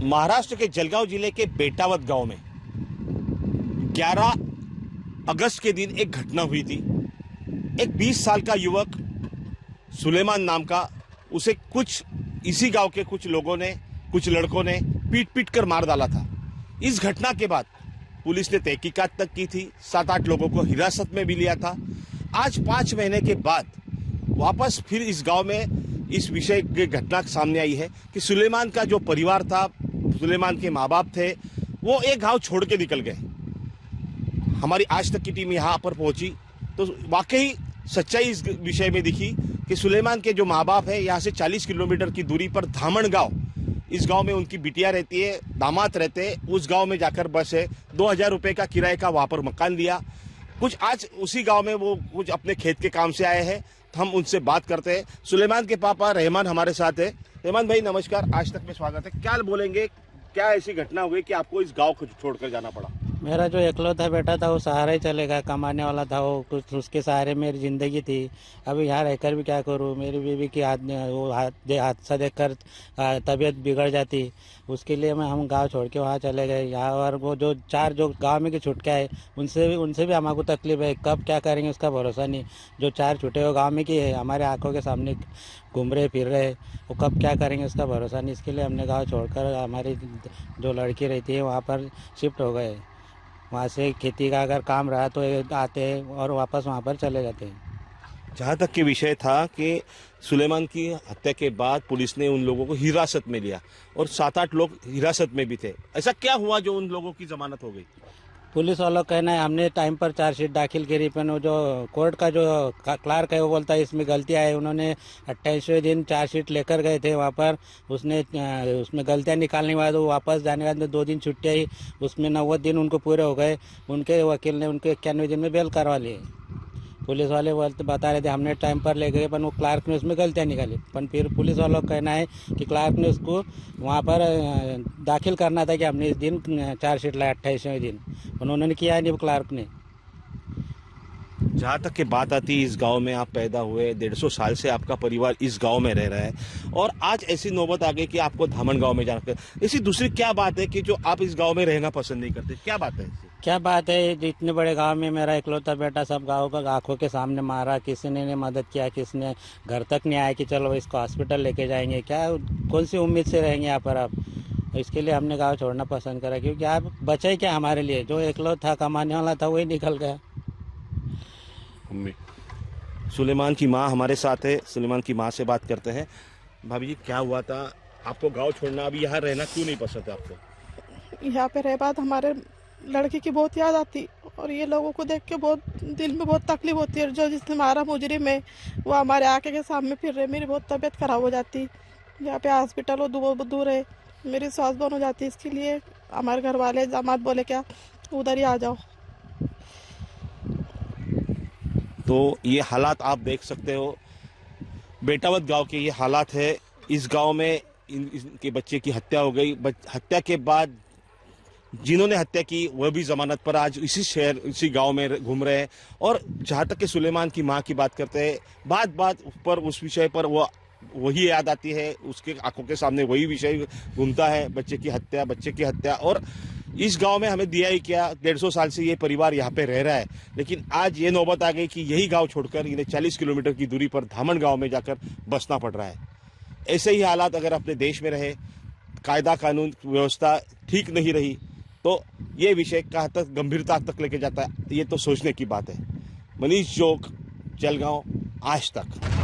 महाराष्ट्र के जलगांव जिले के बेटावद गांव में 11 अगस्त के दिन एक घटना हुई थी। एक 20 साल का युवक सुलेमान नाम का, उसे कुछ इसी गांव के कुछ लोगों ने, कुछ लड़कों ने पीट कर मार डाला था। इस घटना के बाद पुलिस ने तहकीकात तक की थी, 7-8 लोगों को हिरासत में भी लिया था। आज 5 महीने के बाद वापस फिर इस गांव में इस विषय की घटना सामने आई है कि सुलेमान का जो परिवार था, सुलेमान के माँ बाप थे, वो एक गांव छोड़ के निकल गए। हमारी आज तक की टीम यहाँ पर पहुंची तो वाकई सच्चाई इस विषय में दिखी कि सुलेमान के जो माँ बाप है, यहाँ से 40 किलोमीटर की दूरी पर धामण गांव, इस गांव में उनकी बिटिया रहती है, दामाद रहते हैं। उस गांव में जाकर बस है 2000 रुपये का किराए का वहाँ पर मकान लिया। कुछ आज उसी गांव में वो कुछ अपने खेत के काम से आए हैं, तो हम उनसे बात करते हैं। सुलेमान के पापा रहमान हमारे साथ है। रहमान भाई नमस्कार, आज तक में स्वागत है। क्या बोलेंगे, क्या ऐसी घटना हुई कि आपको इस गांव को छोड़कर जाना पड़ा? मेरा जो इकलौता बेटा था वो सहारा ही चलेगा, कमाने वाला था वो, कुछ उसके सहारे मेरी ज़िंदगी थी। अभी यहाँ रहकर भी क्या करूँ, मेरी बीवी की हादसा देखकर तबीयत बिगड़ जाती, उसके लिए हम गांव छोड़ के वहाँ चले गए। यहाँ और वो जो 4 जो गांव में की छुटके आए, उनसे भी हमको तकलीफ है। कब क्या करेंगे उसका भरोसा नहीं। जो 4 छुटे वो गाँव में की है, हमारे आंखों के सामने घूम रहे फिर रहे, वो कब क्या करेंगे उसका भरोसा नहीं। इसके लिए हमने गाँव छोड़कर हमारी जो लड़की रहती है वहाँ पर शिफ्ट हो गए। वहाँ से खेती का अगर काम रहा तो आते हैं और वापस वहाँ पर चले जाते हैं। जहाँ तक के विषय था कि सुलेमान की हत्या के बाद पुलिस ने उन लोगों को हिरासत में लिया और 7-8 लोग हिरासत में भी थे। ऐसा क्या हुआ जो उन लोगों की जमानत हो गई? पुलिस वालों का कहना है हमने टाइम पर चार्जशीट दाखिल करी, पर वो जो कोर्ट का जो क्लार्क है वो बोलता है इसमें गलतियाँ है। उन्होंने 28वें दिन चार्जशीट लेकर गए थे वहाँ पर, उसमें गलतियाँ निकालने के बाद वो वापस जाने के बाद 2 दिन छुट्टी आई, उसमें 90 दिन उनको पूरे हो गए। उनके वकील ने उनके 91 दिन में बेल करवा ली। पुलिस वाले बता रहे थे हमने टाइम पर ले गए, पर वो क्लार्क ने उसमें गलतियाँ निकाली। पर फिर पुलिस वालों का कहना है कि क्लार्क ने उसको वहाँ पर दाखिल करना था कि हमने इस दिन चार्जशीट लाया 28वें दिन, उन्होंने किया नहीं वो क्लार्क ने। जहाँ तक की बात आती है, इस गांव में आप पैदा हुए, 150 साल से आपका परिवार इस गांव में रह रहा है और आज ऐसी नौबत आ गई कि आपको धामण गांव में जाना। ऐसी दूसरी क्या बात है कि जो आप इस गांव में रहना पसंद नहीं करते? क्या बात है? क्या बात है, इतने बड़े गांव में मेरा इकलौता बेटा सब गांव का आंखों के सामने मारा, किसी ने मदद किया, किसी ने घर तक नहीं आया कि चलो इसको हॉस्पिटल लेके जाएंगे। क्या कौन सी उम्मीद से रहेंगे यहाँ पर आप? इसके लिए हमने गाँव छोड़ना पसंद करा, क्योंकि आप बचे क्या हमारे लिए? जो इकलौता कमाने वाला था वही निकल गया। सुलेमान की माँ हमारे साथ है, सुलेमान की माँ से बात करते हैं। भाभी जी, क्या हुआ था? आपको गांव छोड़ना, अभी यहाँ रहना क्यों नहीं पसंद है आपको? यहाँ पे रह बात हमारे लड़की की बहुत याद आती और ये लोगों को देख के बहुत दिल में बहुत तकलीफ होती है। जो जिसने मारा मुजरिम है वो हमारे आंखें के सामने फिर रहे, मेरी बहुत तबीयत खराब हो जाती। यहाँ पे हॉस्पिटल वो दूर है, मेरी सांस बंद हो जाती। इसके लिए हमारे घर वाले दामाद बोले क्या उधर ही आ जाओ। तो ये हालात आप देख सकते हो, बेटावद गांव के ये हालात है। इस गांव में इनके बच्चे की हत्या हो गई। हत्या के बाद जिन्होंने हत्या की वह भी जमानत पर आज इसी शहर, इसी गांव में घूम रहे हैं। और जहां तक कि सुलेमान की मां की बात करते हैं, बात पर उस विषय पर वही याद आती है, उसके आंखों के सामने वही विषय घूमता है, बच्चे की हत्या। और इस गांव में हमें दिया ही क्या, 150 साल से ये परिवार यहाँ पे रह रहा है, लेकिन आज ये नौबत आ गई कि यही गांव छोड़कर इन्हें 40 किलोमीटर की दूरी पर धामण गांव में जाकर बसना पड़ रहा है। ऐसे ही हालात अगर अपने देश में रहे, कायदा कानून व्यवस्था ठीक नहीं रही, तो ये विषय कहाँ तक गंभीरता तक लेके जाता है, ये तो सोचने की बात है। मनीष जोग, जलगांव, आज तक।